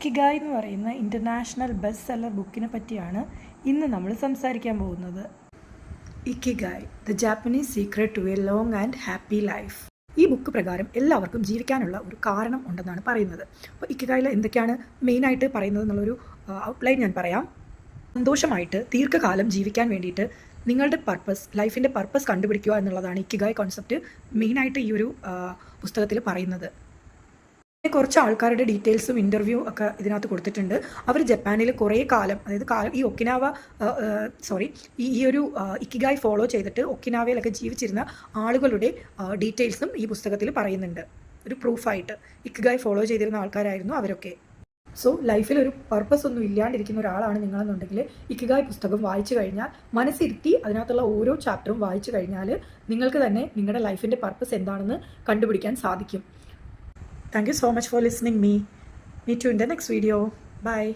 Ikigai എന്ന് പറയുന്ന international best seller ബുക്കിനെ പറ്റിയാണ് ഇന്ന് നമ്മൾ സംസാരിക്കാൻ പോകുന്നത്. Ikigai the Japanese secret to a long and happy life. ഈ ബുക്ക് പ്രകാരം എല്ലാവർക്കും ജീവിക്കാനുള്ള ഒരു കാരണം ഉണ്ടെന്നാണ് പറയുന്നത്. അപ്പോൾ ഇക്കിഗായിൽ എന്തൊക്കെയാണ് മെയിനായിട്ട് പറയുന്നത് എന്നുള്ളൊരു ഔട്ട്ലൈൻ ഞാൻ പറയാം. സന്തോഷമായിട്ട് ദീർഘകാലം ജീവിക്കാൻ വേണ്ടിയിട്ട് നിങ്ങളുടെ പർപ്പസ്, ലൈഫിൻ്റെ പർപ്പസ് കണ്ടുപിടിക്കുക എന്നുള്ളതാണ് ഇക്കിഗായ് കോൺസെപ്റ്റ് മെയിനായിട്ട് ഈ ഒരു പുസ്തകത്തിൽ പറയുന്നത്. കുറച്ച് ആൾക്കാരുടെ ഡീറ്റെയിൽസും ഇൻ്റർവ്യൂ ഒക്കെ ഇതിനകത്ത് കൊടുത്തിട്ടുണ്ട്. അവർ ജപ്പാനിൽ കുറേ കാലം, അതായത് ഈ ഒക്കിനാവ ഈ ഒരു ഇക്കിഗായ് ഫോളോ ചെയ്തിട്ട് ഒക്കിനാവയിലൊക്കെ ജീവിച്ചിരുന്ന ആളുകളുടെ ഡീറ്റെയിൽസും ഈ പുസ്തകത്തിൽ പറയുന്നുണ്ട്. ഒരു പ്രൂഫായിട്ട് ഇക്കിഗായ് ഫോളോ ചെയ്തിരുന്ന ആൾക്കാരായിരുന്നു അവരൊക്കെ. സോ ലൈഫിൽ ഒരു പർപ്പസ് ഒന്നും ഇല്ലാണ്ടിരിക്കുന്ന ഒരാളാണ് നിങ്ങളെന്നുണ്ടെങ്കിൽ ഇക്കിഗായ് പുസ്തകം വായിച്ചു കഴിഞ്ഞാൽ, മനസ്സിരുത്തി അതിനകത്തുള്ള ഓരോ ചാപ്റ്ററും വായിച്ചു കഴിഞ്ഞാൽ നിങ്ങൾക്ക് തന്നെ നിങ്ങളുടെ ലൈഫിൻ്റെ പർപ്പസ് എന്താണെന്ന് കണ്ടുപിടിക്കാൻ സാധിക്കും. Thank you so much for listening me. Meet you in the next video. Bye.